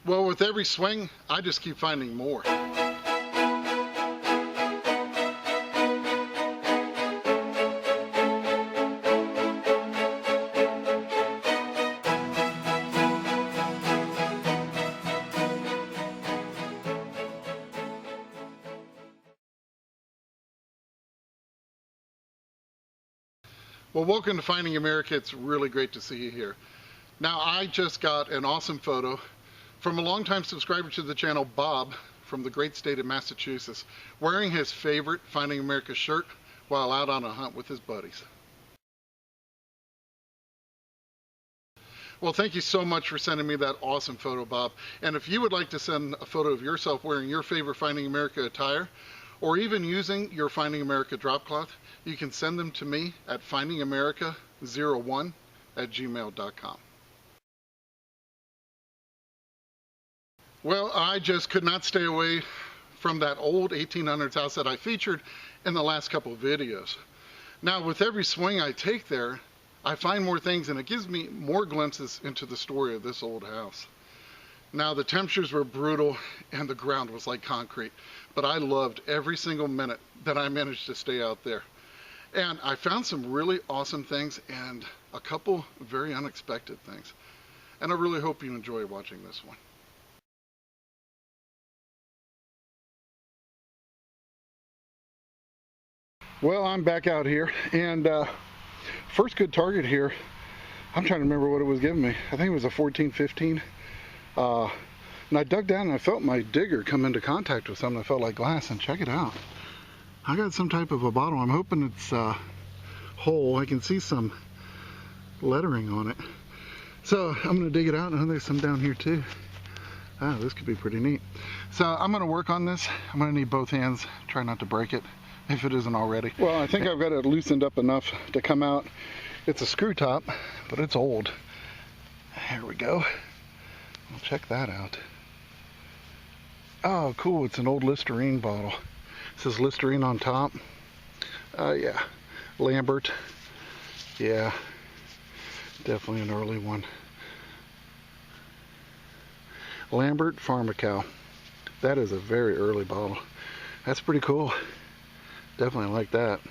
Well, with every swing, I just keep finding more. Well, welcome to Finding America. It's really great to see you here. Now, I just got an awesome photo from a longtime subscriber to the channel, Bob, from the great state of Massachusetts, wearing his favorite Finding America shirt while out on a hunt with his buddies. Well, thank you so much for sending me that awesome photo, Bob. And if you would like to send a photo of yourself wearing your favorite Finding America attire, or even using your Finding America drop cloth, you can send them to me at findingamerica01@gmail.com. Well, I just could not stay away from that old 1800s house that I featured in the last couple of videos. Now, with every swing I take there, I find more things, and it gives me more glimpses into the story of this old house. Now, the temperatures were brutal and the ground was like concrete, but I loved every single minute that I managed to stay out there. And I found some really awesome things and a couple very unexpected things. And I really hope you enjoy watching this one. Well, I'm back out here, and first good target here, I'm trying to remember what it was giving me. I think it was a 14-15. And I dug down and I felt my digger come into contact with something that felt like glass, and check it out. I got some type of a bottle. I'm hoping it's whole. I can see some lettering on it. So I'm gonna dig it out, and there's some down here too. Ah, this could be pretty neat. So I'm gonna work on this. I'm gonna need both hands, try not to break it if it isn't already. Well, I think I've got it loosened up enough to come out. It's a screw top, but it's old. Here we go. Well, check that out. Oh, cool, it's an old Listerine bottle. It says Listerine on top. Yeah, Lambert. Yeah, definitely an early one. Lambert Pharmacal. That is a very early bottle. That's pretty cool. Definitely like that.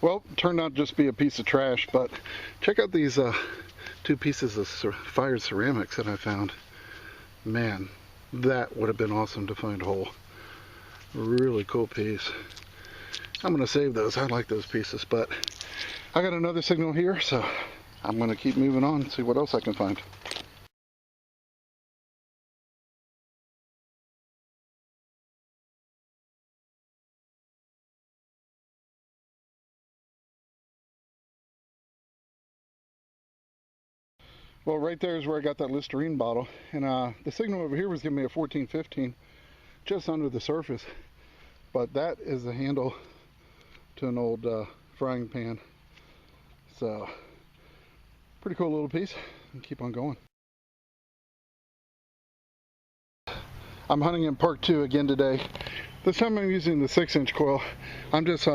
Well, it turned out to just be a piece of trash, but check out these two pieces of fired ceramics that I found. Man, that would have been awesome to find whole. Really cool piece. I'm gonna save those. I like those pieces, but I got another signal here, so I'm gonna keep moving on and see what else I can find. Well, right there is where I got that Listerine bottle, and the signal over here was giving me a 14-15 just under the surface, but that is the handle to an old frying pan. So pretty cool little piece, and keep on going. I'm hunting in part 2 again today. This time I'm using the 6-inch coil. I'm just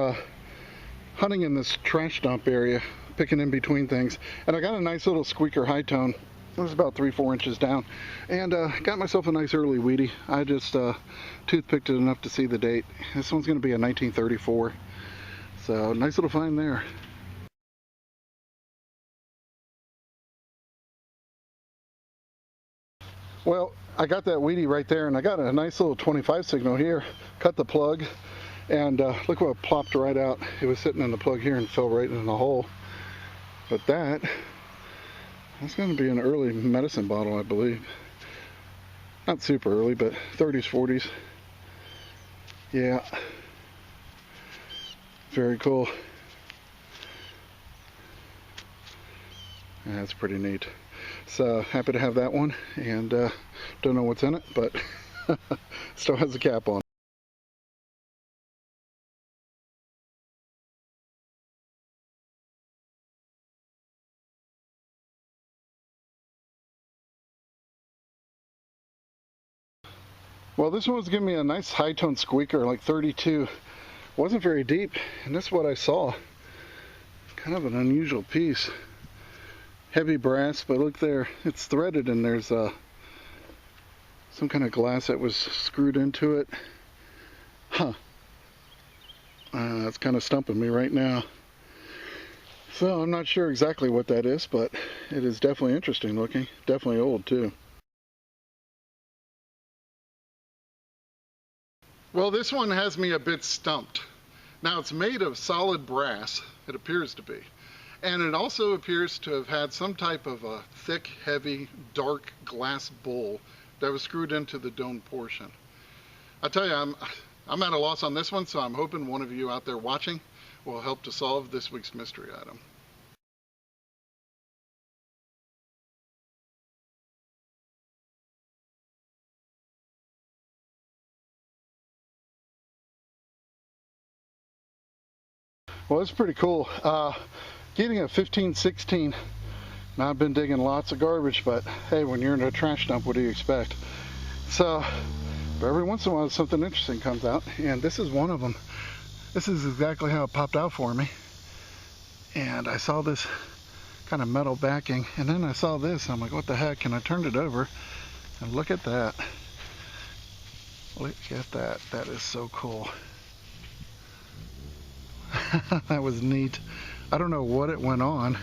hunting in this trash dump area, picking in between things, and I got a nice little squeaker high tone. It was about 3-4 inches down, and got myself a nice early weedy. I just toothpicked it enough to see the date. This one's going to be a 1934, so nice little find there. Well, I got that weedy right there, and I got a nice little 25 signal here. Cut the plug, and look what plopped right out. It was sitting in the plug here and fell right in the hole. But that's going to be an early medicine bottle, I believe. Not super early, but 30s, 40s. Yeah. Very cool. Yeah, that's pretty neat. So happy to have that one, and don't know what's in it, but still has a cap on. Well, this one was giving me a nice high tone squeaker, like 32. Wasn't very deep, and that's what I saw. Kind of an unusual piece. Heavy brass, but look there, it's threaded, and there's some kind of glass that was screwed into it. Huh. That's kind of stumping me right now. So I'm not sure exactly what that is, but it is definitely interesting looking. Definitely old too. Well, this one has me a bit stumped. Now, it's made of solid brass, it appears to be. And it also appears to have had some type of a thick, heavy, dark glass bowl that was screwed into the dome portion. I tell you, I'm at a loss on this one, so I'm hoping one of you out there watching will help to solve this week's mystery item. Well, it's pretty cool. Getting a 15-16. Now, I've been digging lots of garbage, but hey, when you're in a trash dump, what do you expect? So, but every once in a while, something interesting comes out, and this is one of them. This is exactly how it popped out for me. And I saw this kind of metal backing, and then I saw this, and I'm like, what the heck? And I turned it over, and look at that. Look at that. That is so cool. That was neat. I don't know what it went on,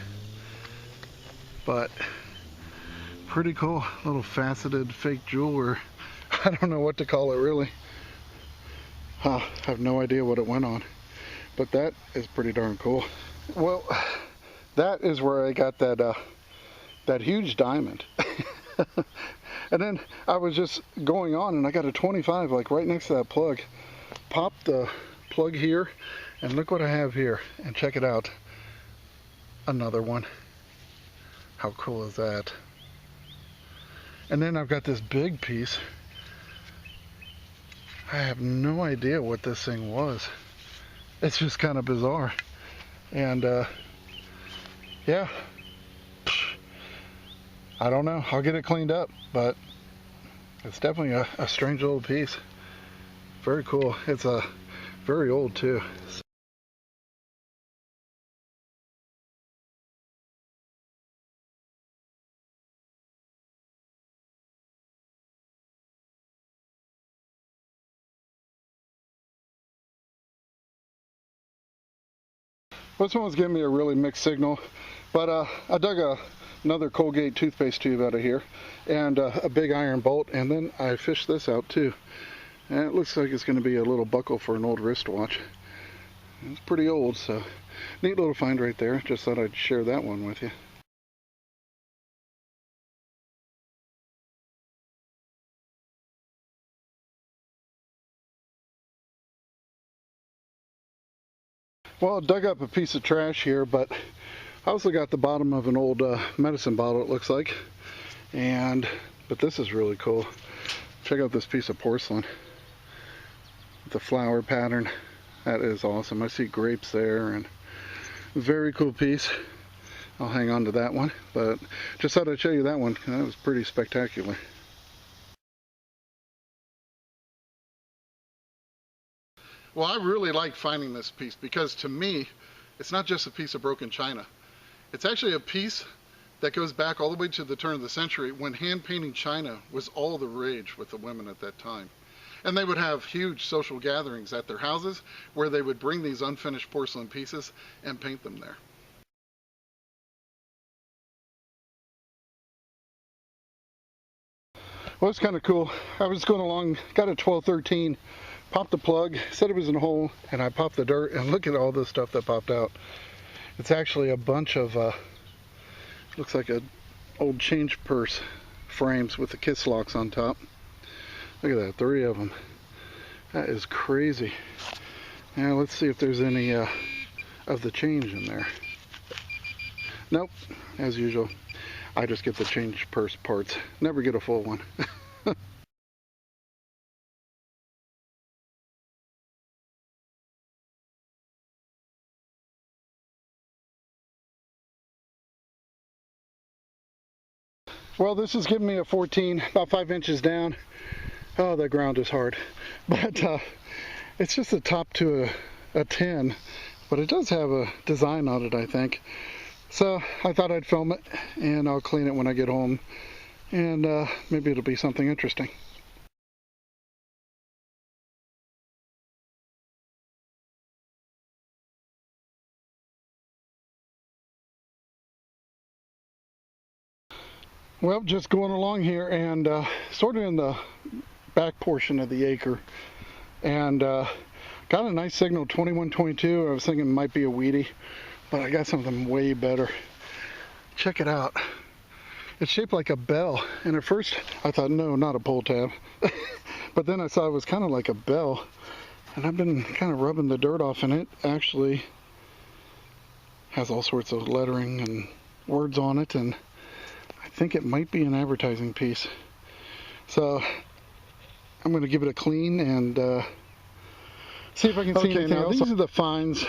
but pretty cool. Little faceted fake jewel, or I don't know what to call it really. I have no idea what it went on, but that is pretty darn cool. Well, that is where I got that huge diamond. And then I was just going on, and I got a 25 like right next to that plug. Popped the plug here, and look what I have here, and check it out. Another one. How cool is that? And then I've got this big piece. I have no idea what this thing was. It's just kind of bizarre. And yeah, I don't know. I'll get it cleaned up, but it's definitely a strange little piece. Very cool. It's very old too. This one was giving me a really mixed signal, but I dug another Colgate toothpaste tube out of here, and a big iron bolt, and then I fished this out too. And it looks like it's going to be a little buckle for an old wristwatch. It's pretty old, so neat little find right there. Just thought I'd share that one with you. Well, I dug up a piece of trash here, but I also got the bottom of an old medicine bottle, it looks like. But this is really cool. Check out this piece of porcelain. The flower pattern. That is awesome. I see grapes there, and very cool piece. I'll hang on to that one, but just thought I'd show you that one. That was pretty spectacular. Well, I really like finding this piece because to me, it's not just a piece of broken china. It's actually a piece that goes back all the way to the turn of the century when hand painting china was all the rage with the women at that time. And they would have huge social gatherings at their houses where they would bring these unfinished porcelain pieces and paint them there. Well, it's kind of cool. I was going along, got a 12-13, popped the plug, said it was in a hole, and I popped the dirt, and look at all this stuff that popped out. It's actually a bunch of, looks like an old change purse frames with the kiss locks on top. Look at that, 3 of them. That is crazy. Now let's see if there's any of the change in there. Nope, as usual. I just get the change purse parts. Never get a full one. Well, this is giving me a 14, about 5 inches down. Oh, the ground is hard. But it's just a top to a 10. But it does have a design on it, I think. So I thought I'd film it, and I'll clean it when I get home. And maybe it'll be something interesting. Well, just going along here and sort of in the back portion of the acre, and got a nice signal, 2122. I was thinking it might be a weedy, but I got something way better. Check it out. It's shaped like a bell, and at first I thought, no, not a pull tab. But then I saw it was kind of like a bell, and I've been kind of rubbing the dirt off, and it actually has all sorts of lettering and words on it, and I think it might be an advertising piece. So I'm going to give it a clean and see if I can see anything else. These are the finds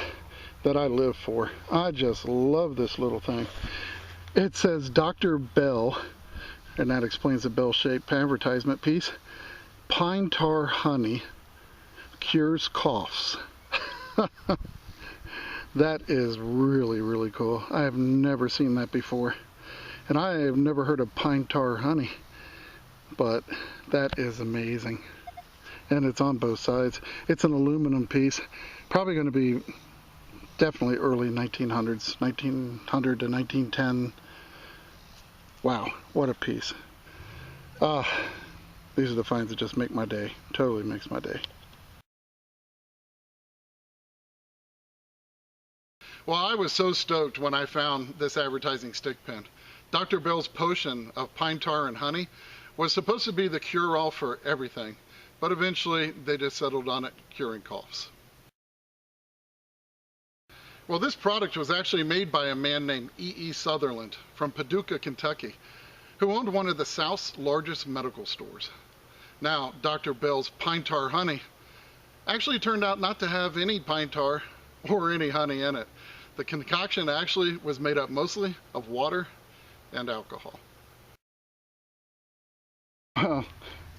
that I live for. I just love this little thing. It says Dr. Bell, and that explains the bell-shaped advertisement piece. Pine tar honey cures coughs. That is really, really cool. I have never seen that before. And I have never heard of pine tar honey, but that is amazing. And it's on both sides. It's an aluminum piece, probably going to be definitely early 1900s, 1900 to 1910. Wow, what a piece. These are the finds that just make my day. Totally makes my day. Well, I was so stoked when I found this advertising stick pin. Dr. Bell's potion of pine tar and honey was supposed to be the cure-all for everything, but eventually they just settled on it curing coughs. Well, this product was actually made by a man named E.E. Sutherland from Paducah, Kentucky, who owned one of the South's largest medical stores. Now, Dr. Bell's pine tar honey actually turned out not to have any pine tar or any honey in it. The concoction actually was made up mostly of water and alcohol. I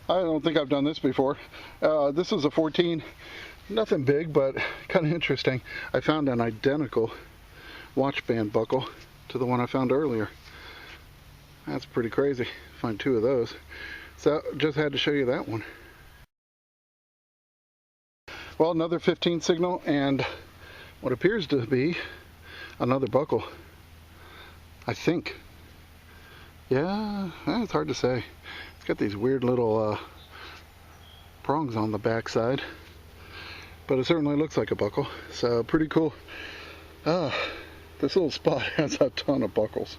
don't think I've done this before. This is a 14, nothing big, but kind of interesting. I found an identical watch band buckle to the one I found earlier. That's pretty crazy. Find two of those. So just had to show you that one. Well, another 15 signal and what appears to be another buckle, I think. Yeah, it's hard to say. It's got these weird little prongs on the back side, but it certainly looks like a buckle, so pretty cool. This little spot has a ton of buckles.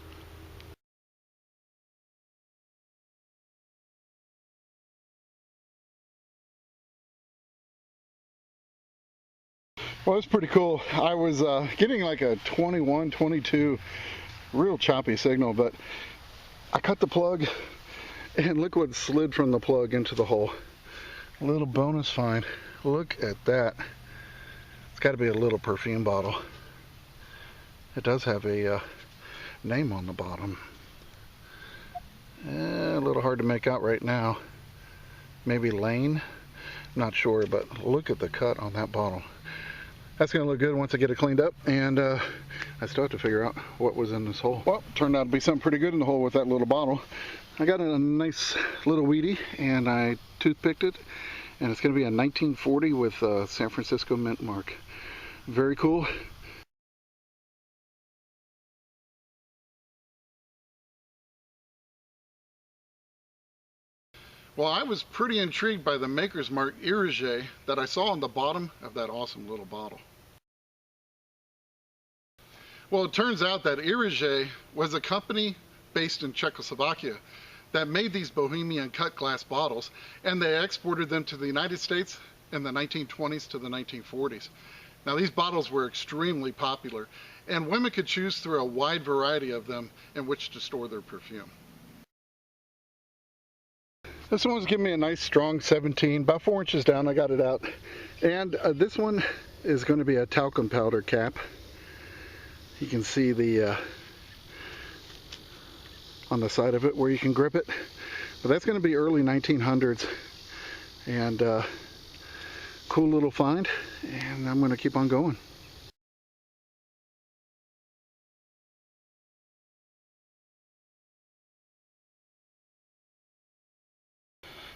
Well, it's pretty cool. I was getting like a 21, 22, real choppy signal, but I cut the plug and look what slid from the plug into the hole. A little bonus find. Look at that. It's got to be a little perfume bottle. It does have a name on the bottom. A little hard to make out right now. Maybe Lane? Not sure, but look at the cut on that bottle. That's going to look good once I get it cleaned up, and I still have to figure out what was in this hole. Well, turned out to be something pretty good in the hole with that little bottle. I got a nice little weedy, and I toothpicked it, and it's going to be a 1940 with San Francisco mint mark. Very cool. Well, I was pretty intrigued by the maker's mark Irige that I saw on the bottom of that awesome little bottle. Well, it turns out that Irige was a company based in Czechoslovakia that made these Bohemian cut glass bottles, and they exported them to the United States in the 1920s to the 1940s. Now, these bottles were extremely popular, and women could choose through a wide variety of them in which to store their perfume. This one was giving me a nice strong 17, about 4 inches down. I got it out. And this one is going to be a talcum powder cap. You can see the on the side of it where you can grip it. But that's going to be early 1900s. And cool little find, and I'm going to keep on going.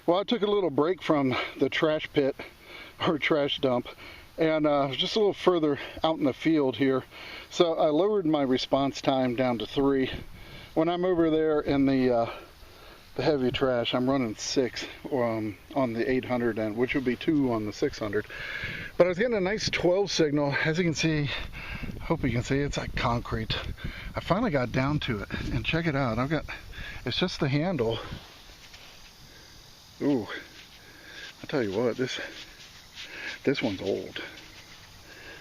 Well, I took a little break from the trash pit or trash dump, and just a little further out in the field here. So I lowered my response time down to 3. When I'm over there in the heavy trash, I'm running 6 on the 800 end, which would be 2 on the 600. But I was getting a nice 12 signal. As you can see, hope you can see, it's like concrete. I finally got down to it, and check it out. It's just the handle. Ooh, I'll tell you what, this one's old,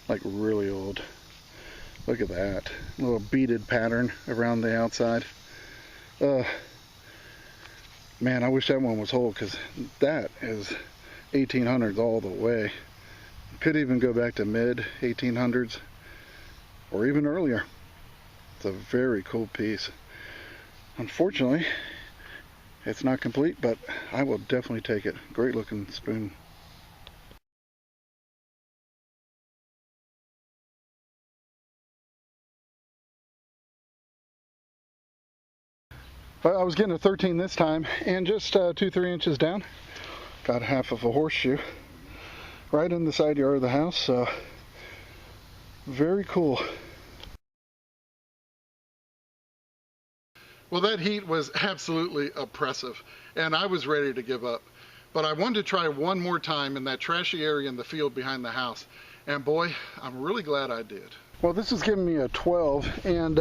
like really old. Look at that little beaded pattern around the outside. Man, I wish that one was whole, because that is 1800s all the way. Could even go back to mid 1800s or even earlier. It's a very cool piece. Unfortunately, it's not complete, but I will definitely take it. Great looking spoon. But I was getting a 13 this time, and just 2-3 inches down, got half of a horseshoe right in the side yard of the house. So very cool. Well, that heat was absolutely oppressive, and I was ready to give up. But I wanted to try one more time in that trashy area in the field behind the house. And boy, I'm really glad I did. Well, this is giving me a 12, and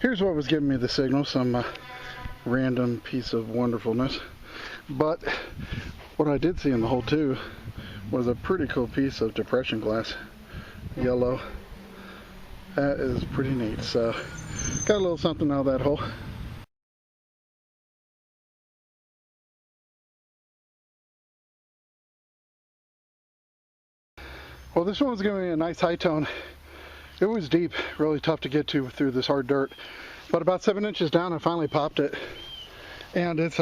here's what was giving me the signal, some random piece of wonderfulness. But what I did see in the hole too was a pretty cool piece of depression glass, yellow. That is pretty neat. So got a little something out of that hole. Well, this one was giving me a nice high tone. It was deep, really tough to get to through this hard dirt. But about 7 inches down, I finally popped it. And it's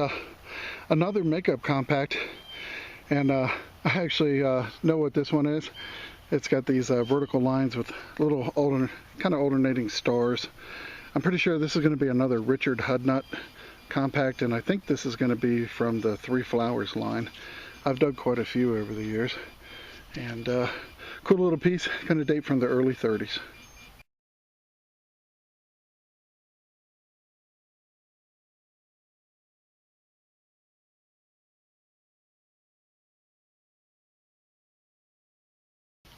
another makeup compact. And I actually know what this one is. It's got these vertical lines with little kind of alternating stars. I'm pretty sure this is going to be another Richard Hudnut compact, and I think this is going to be from the Three Flowers line. I've dug quite a few over the years. And cool little piece, going to date from the early 30s.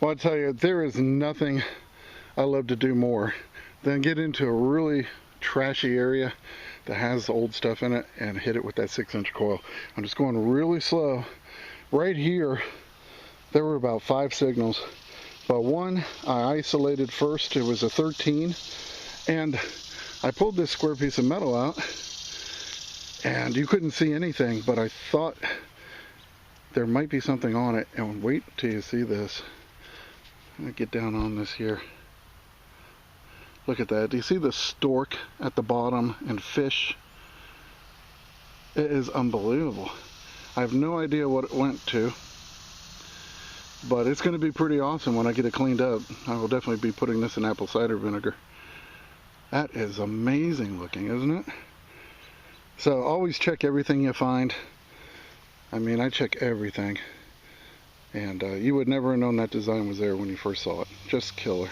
Well, I tell you, there is nothing I love to do more than get into a really trashy area that has old stuff in it and hit it with that 6-inch coil. I'm just going really slow. Right here, there were about 5 signals, but one I isolated first. It was a 13, and I pulled this square piece of metal out, and you couldn't see anything, but I thought there might be something on it. And wait till you see this. I'm gonna get down on this here. Look at that. Do you see the stork at the bottom and fish? It is unbelievable. I have no idea what it went to, but it's going to be pretty awesome when I get it cleaned up. I will definitely be putting this in apple cider vinegar. That is amazing looking, isn't it? So always check everything you find. I mean, I check everything. And you would never have known that design was there when you first saw it. Just killer.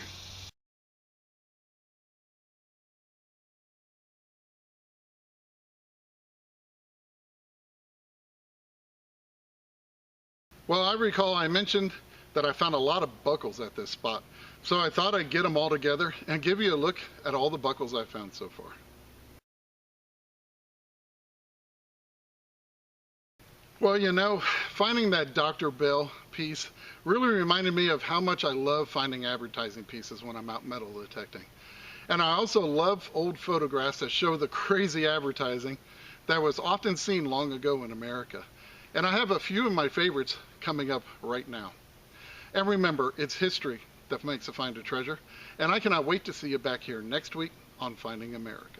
Well, I recall I mentioned that I found a lot of buckles at this spot. So I thought I'd get them all together and give you a look at all the buckles I've found so far. Well, you know, finding that Dr. Bell piece really reminded me of how much I love finding advertising pieces when I'm out metal detecting. And I also love old photographs that show the crazy advertising that was often seen long ago in America. And I have a few of my favorites coming up right now. And remember, it's history that makes a find a treasure. And I cannot wait to see you back here next week on Finding America.